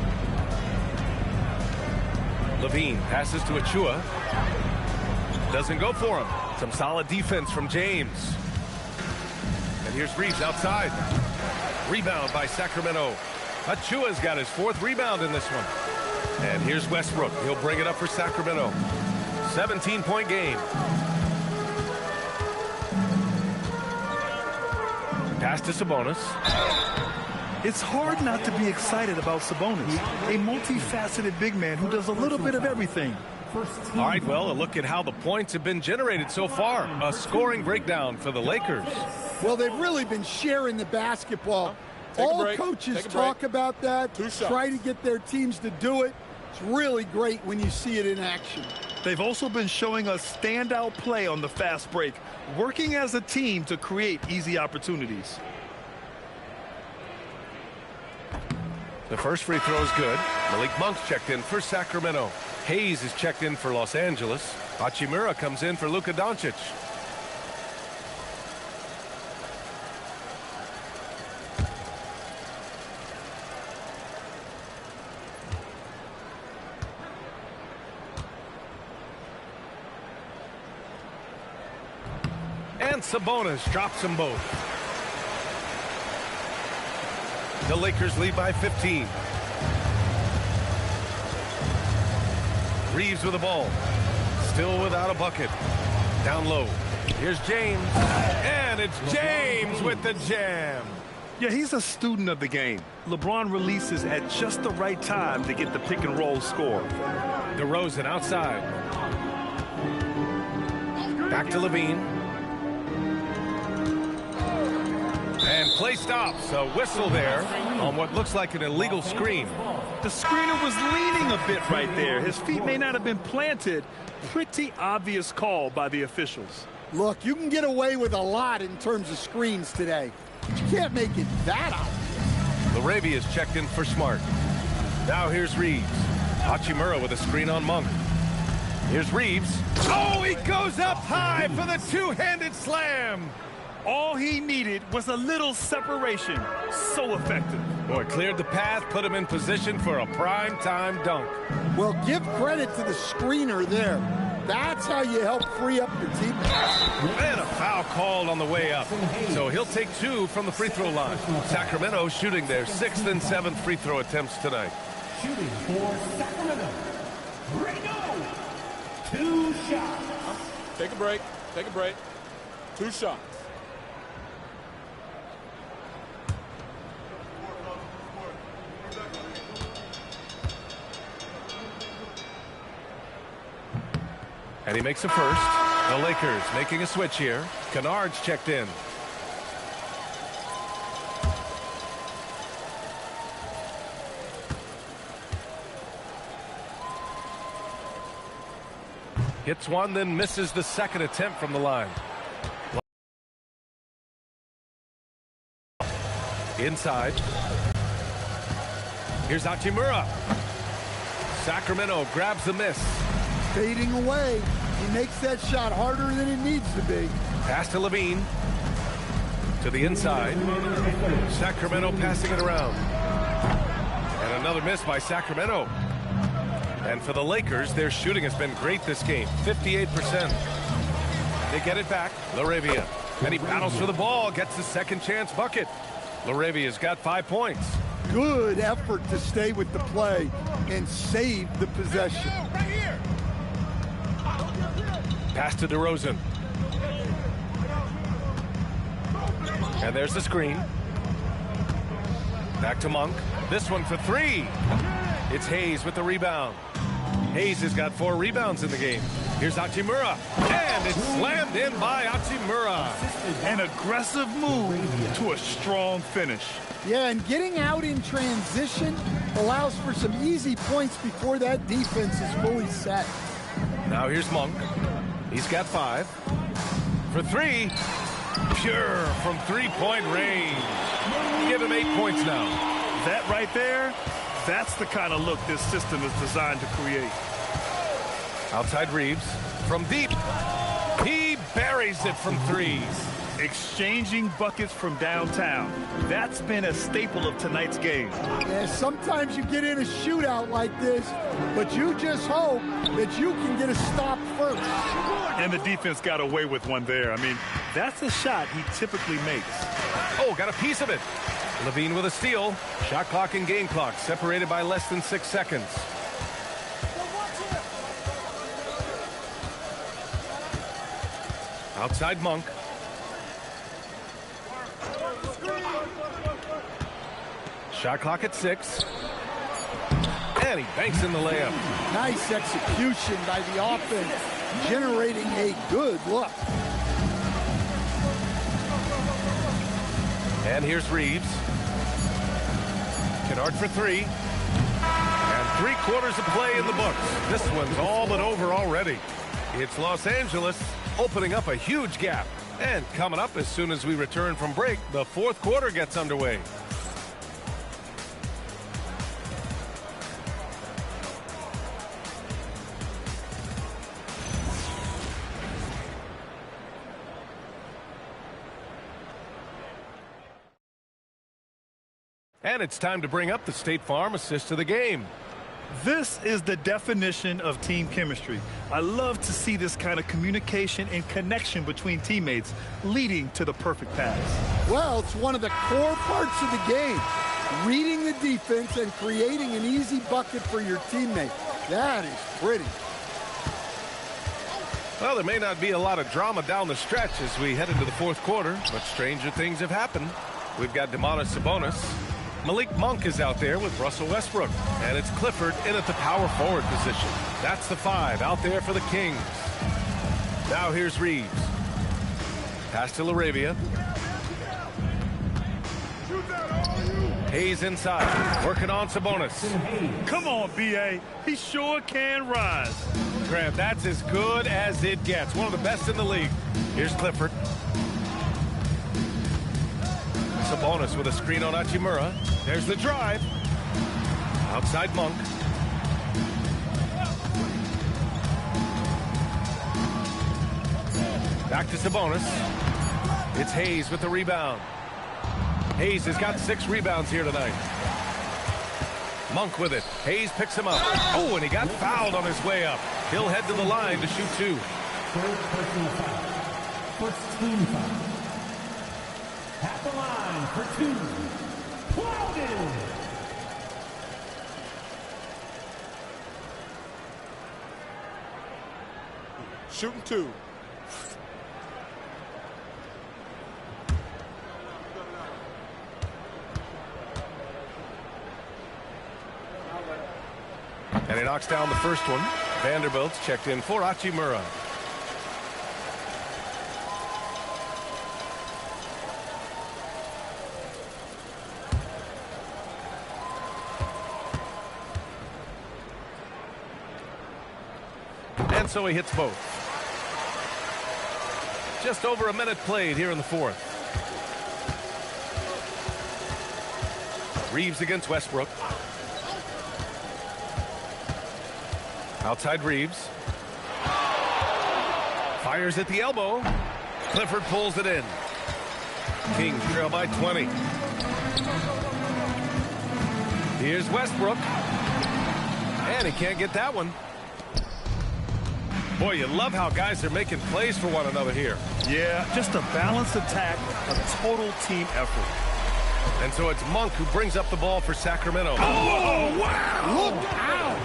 Levine passes to Achua. Doesn't go for him. Some solid defense from James. And here's Reeves outside. Rebound by Sacramento. Achua's got his 4th rebound in this one. And here's Westbrook. He'll bring it up for Sacramento. 17-point game. Pass to Sabonis. It's hard not to be excited about Sabonis, a multifaceted big man who does a little bit of everything. All right, well, a look at how the points have been generated so far. A scoring breakdown for the Lakers. Well, they've really been sharing the basketball. All coaches talk about that, try to get their teams to do it. It's really great when you see it in action. They've also been showing us standout play on the fast break, working as a team to create easy opportunities. The first free throw is good. Malik Monk's checked in for Sacramento. Hayes is checked in for Los Angeles. Hachimura comes in for Luka Doncic. And Sabonis drops them both. The Lakers lead by 15. Reeves with the ball. Still without a bucket. Down low. Here's James. And it's James with the jam. Yeah, he's a student of the game. LeBron releases at just the right time to get the pick and roll score. DeRozan outside. Back to Levine. And play stops. A whistle there on what looks like an illegal screen. The screener was leaning a bit right there. His feet may not have been planted. Pretty obvious call by the officials. Look, you can get away with a lot in terms of screens today. But you can't make it that obvious. LaRavia is checked in for Smart. Now here's Reeves. Hachimura with a screen on Monk. Here's Reeves. Oh, he goes up high for the two-handed slam. All he needed was a little separation. So effective. Boy, cleared the path, put him in position for a prime-time dunk. Well, give credit to the screener there. That's how you help free up your teammates. And a foul called on the way up. So he'll take 2 from the free throw line. Sacramento shooting their 6th and 7th free throw attempts tonight. Shooting for Sacramento. Reno. 2 shots. Take a break. Take a break. 2 shots. And he makes a first. The Lakers making a switch here. Kennard's checked in. Hits one, then misses the second attempt from the line. Inside. Here's Hachimura. Sacramento grabs the miss. Fading away. He makes that shot harder than it needs to be. Pass to Levine. To the inside. Sacramento passing it around. And another miss by Sacramento. And for the Lakers, their shooting has been great this game. 58%. They get it back. LaRavia. And he battles for the ball. Gets the second chance bucket. LaRavia's got 5 points. Good effort to stay with the play and save the possession. Pass to DeRozan. And there's the screen. Back to Monk. This one for three. It's Hayes with the rebound. Hayes has got 4 rebounds in the game. Here's Hachimura. And it's slammed in by Hachimura. An aggressive move to a strong finish. Yeah, and getting out in transition allows for some easy points before that defense is fully set. Now here's Monk. He's got 5. For 3. Pure from three-point range. Give him 8 points now. That right there, that's the kind of look this system is designed to create. Outside Reeves. From deep. He buries it from 3. Exchanging buckets from downtown. That's been a staple of tonight's game. Yeah, sometimes you get in a shootout like this, but you just hope that you can get a stop first. And the defense got away with one there. I mean, that's a shot he typically makes. Oh, got a piece of it. Levine with a steal. Shot clock and game clock separated by less than 6 seconds. Outside Monk. Shot clock at 6. And he banks in the layup. Nice execution by the offense, generating a good look. And here's Reeves. Kennard for 3. And 3/4 of play in the books. This one's all but over already. It's Los Angeles opening up a huge gap. And coming up as soon as we return from break, the 4th quarter gets underway. And it's time to bring up the State Farm assist of the game. This is the definition of team chemistry. I love to see this kind of communication and connection between teammates leading to the perfect pass. Well, it's one of the core parts of the game. Reading the defense and creating an easy bucket for your teammate. That is pretty. Well, there may not be a lot of drama down the stretch as we head into the 4th quarter, but stranger things have happened. We've got Domantas Sabonis. Malik Monk is out there with Russell Westbrook. And it's Clifford in at the power forward position. That's the 5 out there for the Kings. Now here's Reeves. Pass to LaRavia. Hayes inside. Working on Sabonis. Come on, B.A. He sure can rise. Grant, that's as good as it gets. One of the best in the league. Here's Clifford. Sabonis with a screen on Hachimura. There's the drive. Outside Monk. Back to Sabonis. It's Hayes with the rebound. Hayes has got 6 rebounds here tonight. Monk with it. Hayes picks him up. Oh, and he got fouled on his way up. He'll head to the line to shoot 2. Third personal foul. First team foul. At the line for 2. Plowden. Shooting 2. And he knocks down the first one. Vanderbilt's checked in for Hachimura. And so he hits both. Just over a minute played here in the 4th. Reeves against Westbrook. Outside Reeves. Fires at the elbow. Clifford pulls it in. Kings trail by 20. Here's Westbrook. And he can't get that one. Boy, you love how guys are making plays for one another here. Yeah, just a balanced attack, a total team effort. And so it's Monk who brings up the ball for Sacramento. Oh, wow! Look out!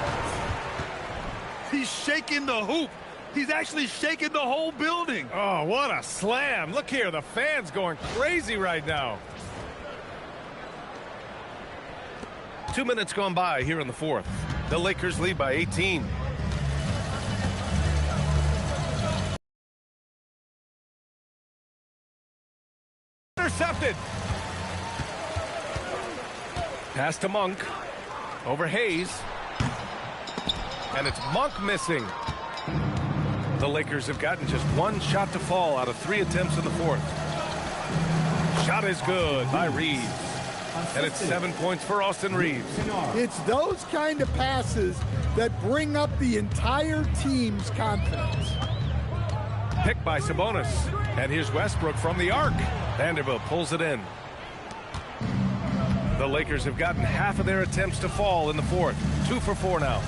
He's shaking the hoop. He's actually shaking the whole building. Oh, what a slam. Look here, the fans going crazy right now. 2 minutes gone by here in the fourth. The Lakers lead by 18. Intercepted. Pass to Monk. Over Hayes. And it's Monk missing. The Lakers have gotten just one shot to fall out of 3 attempts in the fourth. Shot is good by Reeves. And it's 7 points for Austin Reeves. It's those kind of passes that bring up the entire team's confidence. Picked by Sabonis. And here's Westbrook from the arc. Vanderbilt pulls it in. The Lakers have gotten half of their attempts to fall in the fourth. 2 for 4 now.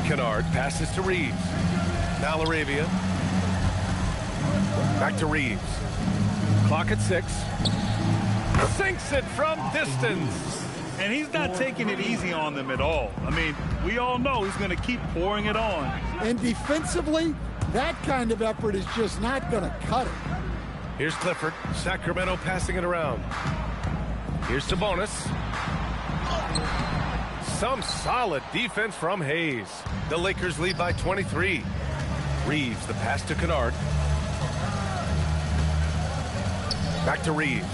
Kennard passes to Reeves. Now LaRavia. Back to Reeves. Clock at 6. Sinks it from distance. And he's not taking it easy on them at all. I mean, we all know he's going to keep pouring it on. And defensively, that kind of effort is just not going to cut it. Here's Clifford. Sacramento passing it around. Here's Sabonis. Some solid defense from Hayes. The Lakers lead by 23. Reeves, the pass to Kennard. Back to Reeves.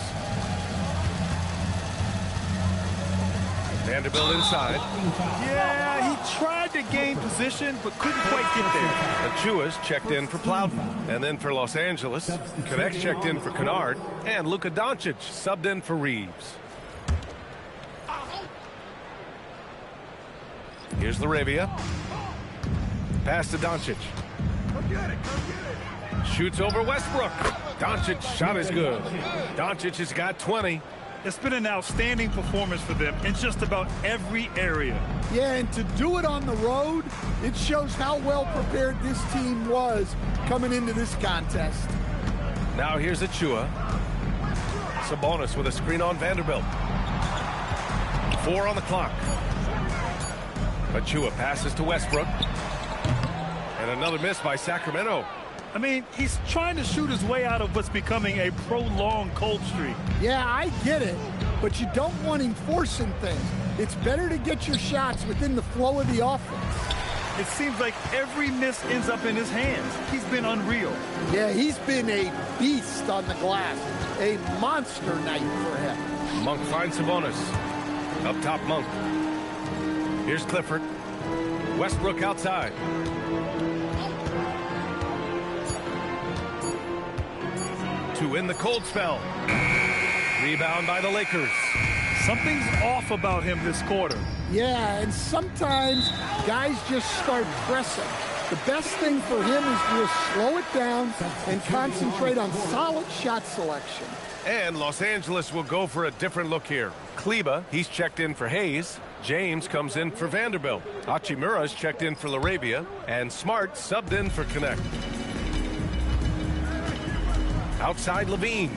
Vanderbilt inside. Yeah, he tried to gain position, but couldn't quite get there. Achua's checked in for Plowden. And then for Los Angeles, Connect checked in for Kennard. And Luka Doncic subbed in for Reeves. Here's LaRavia. Pass to Doncic. Shoots over Westbrook. Doncic's shot is good. Doncic has got 20. It's been an outstanding performance for them in just about every area. Yeah, and to do it on the road, it shows how well prepared this team was coming into this contest. Now here's Achua. Sabonis with a screen on Vanderbilt. 4 on the clock. Achua passes to Westbrook. And another miss by Sacramento. I mean, he's trying to shoot his way out of what's becoming a prolonged cold streak. Yeah, I get it, but you don't want him forcing things. It's better to get your shots within the flow of the offense. It seems like every miss ends up in his hands. He's been unreal. Yeah, he's been a beast on the glass. A monster night for him. Monk finds Sabonis. Up top, Monk. Here's Clifford. Westbrook outside. To win the cold spell. Rebound by the Lakers. Something's off about him this quarter. Yeah, and sometimes guys just start pressing. The best thing for him is to just slow it down and concentrate on solid shot selection. And Los Angeles will go for a different look here. Kleba, he's checked in for Hayes. James comes in for Vanderbilt. Hachimura's checked in for LaRavia. And Smart subbed in for Connect. Outside Levine.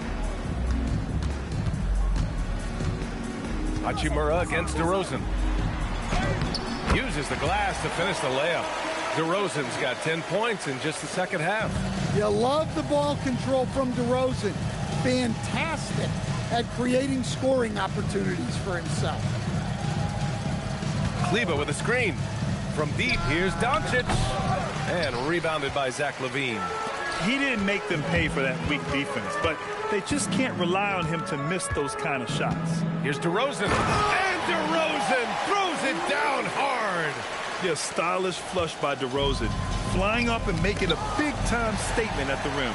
Hachimura against DeRozan. Uses the glass to finish the layup. DeRozan's got 10 points in just the second half. You love the ball control from DeRozan. Fantastic at creating scoring opportunities for himself. Kleba with a screen. From deep, here's Doncic. And rebounded by Zach LaVine. He didn't make them pay for that weak defense, but they just can't rely on him to miss those kind of shots. Here's DeRozan. And DeRozan throws it down hard. Yeah, stylish flush by DeRozan, flying up and making a big-time statement at the rim.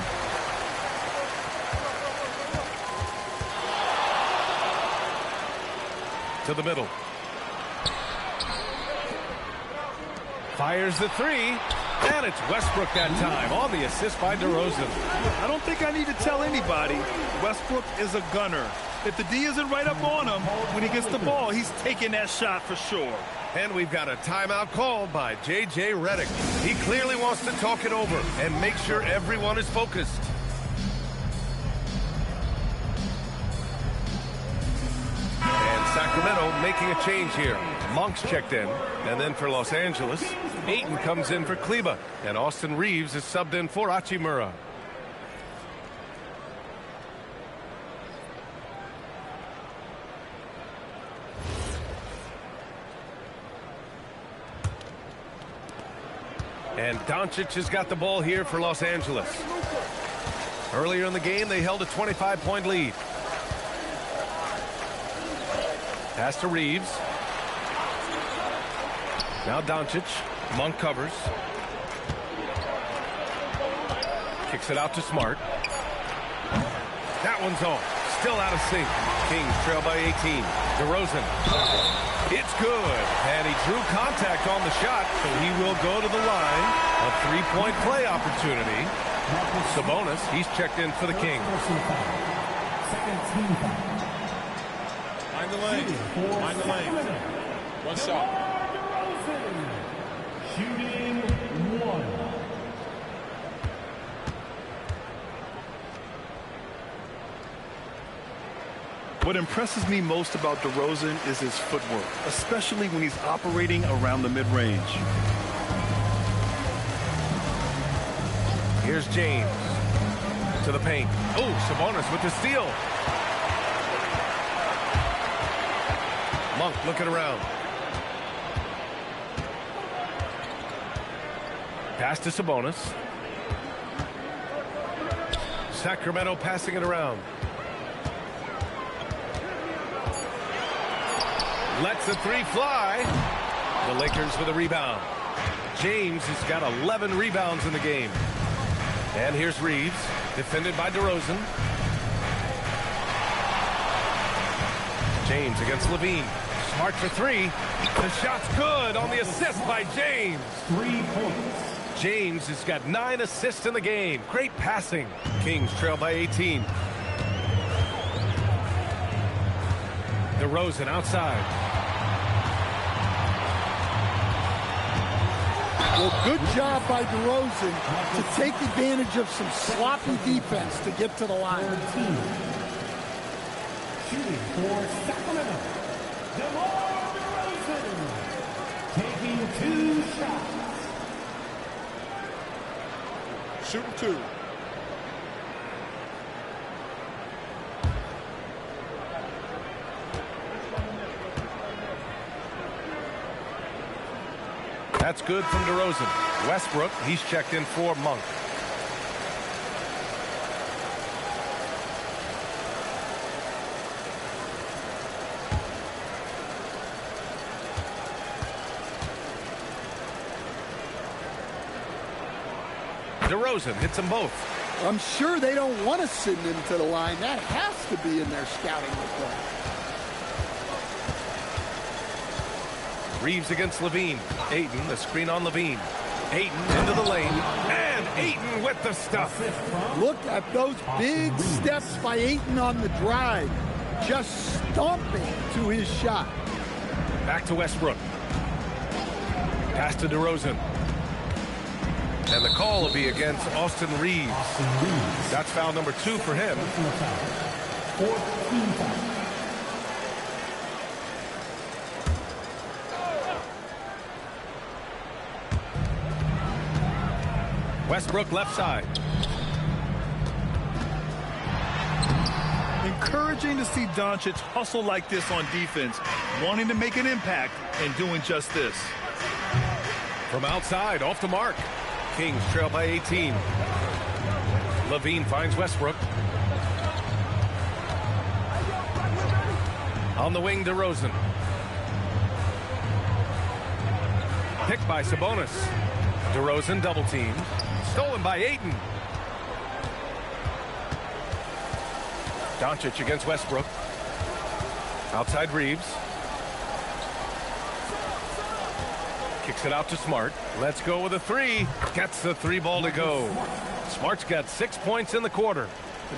To the middle. Fires the three. And it's Westbrook that time on the assist by DeRozan. I don't think I need to tell anybody, Westbrook is a gunner. If the D isn't right up on him, when he gets the ball, he's taking that shot for sure. And we've got a timeout called by J.J. Redick. He clearly wants to talk it over and make sure everyone is focused. And Sacramento making a change here. Monk's checked in. And then for Los Angeles, Ayton comes in for Kleba. And Austin Reeves is subbed in for Hachimura. And Doncic has got the ball here for Los Angeles. Earlier in the game, they held a 25-point lead. Pass to Reeves. Now Doncic. Monk covers. Kicks it out to Smart. That one's off. Still out of sync. Kings trail by 18. DeRozan. It's good. And he drew contact on the shot, so he will go to the line. A three-point play opportunity. Sabonis, he's checked in for the Kings. Second team foul. Mind the lane. Mind the lane. One shot. Shooting one. What impresses me most about DeRozan is his footwork, especially when he's operating around the mid-range. Here's James to the paint. Oh, Sabonis with the steal. Monk looking around. Pass to Sabonis. Sacramento passing it around. Lets the three fly. The Lakers with a rebound. James has got 11 rebounds in the game. And here's Reeves, defended by DeRozan. James against Levine. Smart for three. The shot's good on the assist by James. 3 points. James has got 9 assists in the game. Great passing. Kings trail by 18. DeRozan outside. Well, good job by DeRozan to take advantage of some sloppy defense to get to the line. Shooting for Sacramento, DeMar DeRozan, taking 2 shots. Shooting 2. That's good from DeRozan. Westbrook, he's checked in for Monk. DeRozan hits them both. I'm sure they don't want to send him to the line. That has to be in their scouting report. Reeves against Levine. Ayton, the screen on Levine. Ayton into the lane. And Ayton with the stuff. Look at those big steps by Ayton on the drive. Just stomping to his shot. Back to Westbrook. Pass to DeRozan. And the call will be against Austin Reeves. That's foul number 2 for him. 14 foul. Westbrook left side. Encouraging to see Doncic hustle like this on defense, wanting to make an impact and doing just this. From outside, off the mark. Kings trail by 18. Levine finds Westbrook. On the wing, DeRozan. Picked by Sabonis. DeRozan double teamed. Stolen by Ayton. Doncic against Westbrook. Outside Reeves. Kicks it out to Smart. Let's go with a 3. Gets the 3 ball to go. Smart's got 6 points in the quarter.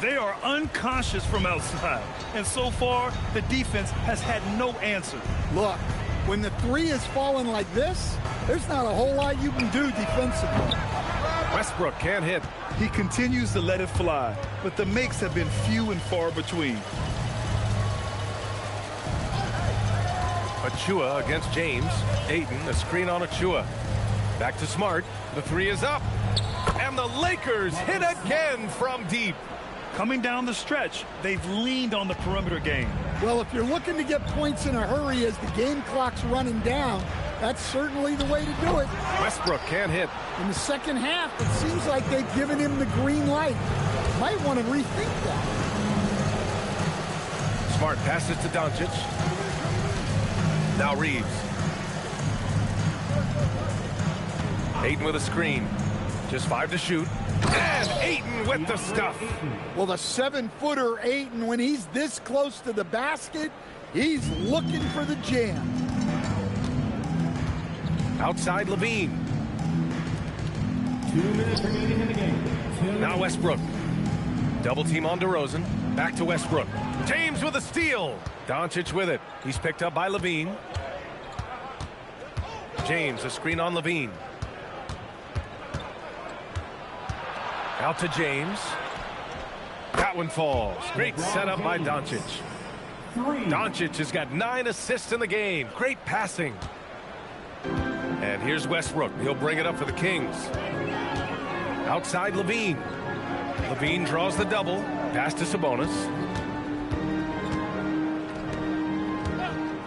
They are unconscious from outside, and so far the defense has had no answer. Look, when the 3 is falling like this, there's not a whole lot you can do defensively. Westbrook can't hit. He continues to let it fly, but the makes have been few and far between. Achua against James. Ayton, a screen on Achua. Back to Smart. The 3 is up. And the Lakers hit again from deep. Coming down the stretch, they've leaned on the perimeter game. Well, if you're looking to get points in a hurry as the game clock's running down, That's certainly the way to do it. Westbrook can't hit. In the second half, it seems like they've given him the green light. Might want to rethink that. Smart passes to Doncic. Now Reeves. Ayton with a screen. Just 5 to shoot. And Ayton with the stuff. Well, the 7-footer Ayton, when he's this close to the basket, he's looking for the jam. Outside Levine. 2 minutes remaining in the game. Now Westbrook. Double team on DeRozan. Back to Westbrook. James with a steal. Doncic with it. He's picked up by Levine. James, a screen on Levine. Out to James. That one falls. Great setup by Doncic. Doncic has got 9 assists in the game. Great passing. And here's Westbrook. He'll bring it up for the Kings. Outside Levine. Levine draws the double. Pass to Sabonis.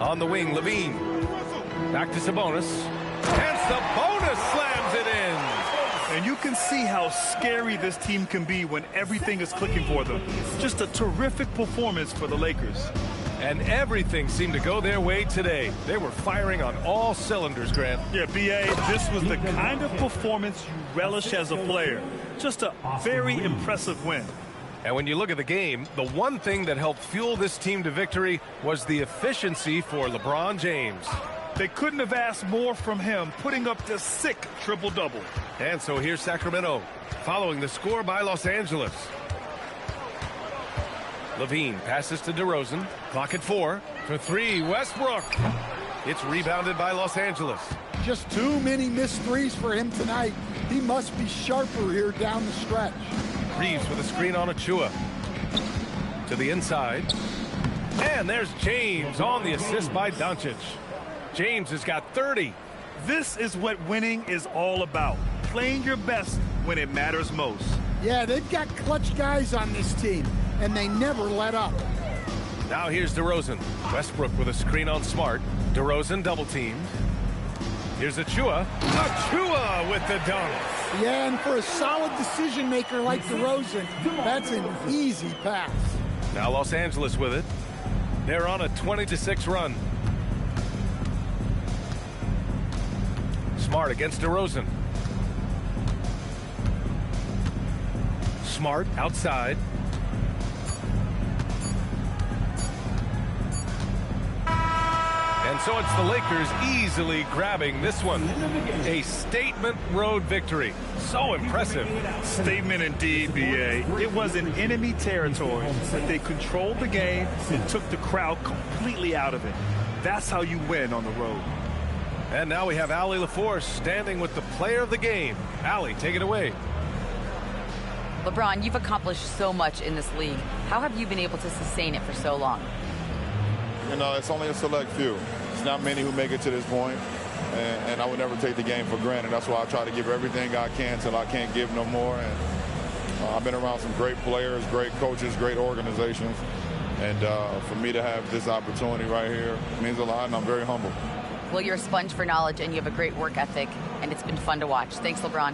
On the wing, Levine. Back to Sabonis. And Sabonis slams it in. And you can see how scary this team can be when everything is clicking for them. Just a terrific performance for the Lakers. And everything seemed to go their way today. They were firing on all cylinders, Grant. Yeah, B.A., this was the kind of performance you relish as a player. Just a very impressive win. And when you look at the game, the one thing that helped fuel this team to victory was the efficiency for LeBron James. They couldn't have asked more from him, putting up this sick triple-double. And so here's Sacramento, following the score by Los Angeles. Levine passes to DeRozan. Clock at 4. For 3, Westbrook. It's rebounded by Los Angeles. Just too many missed threes for him tonight. He must be sharper here down the stretch. Reeves with a screen on Achua. To the inside. And there's James on the assist by Doncic. James has got 30. This is what winning is all about. Playing your best when it matters most. Yeah, they've got clutch guys on this team, and they never let up. Now here's DeRozan. Westbrook with a screen on Smart. DeRozan double teamed. Here's Achua. Achua with the dunk. Yeah, and for a solid decision maker like DeRozan, that's an easy pass. Now Los Angeles with it. They're on a 20-6 run. Smart against DeRozan. Smart outside. And so it's the Lakers easily grabbing this one. A statement road victory. So impressive. Statement indeed, B.A. It was in enemy territory, but they controlled the game and took the crowd completely out of it. That's how you win on the road. And now we have Allie LaForce standing with the player of the game. Allie, take it away. LeBron, you've accomplished so much in this league. How have you been able to sustain it for so long? You know, it's only a select few. It's not many who make it to this point, and I would never take the game for granted. That's why I try to give everything I can till I can't give no more. And I've been around some great players, great coaches, great organizations, and for me to have this opportunity right here means a lot, and I'm very humble. Well, you're a sponge for knowledge, and you have a great work ethic, and it's been fun to watch. Thanks, LeBron.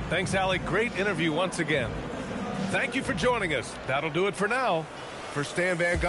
Thanks, Allie. Great interview once again. Thank you for joining us. That'll do it for now. For Stan Van Gundy.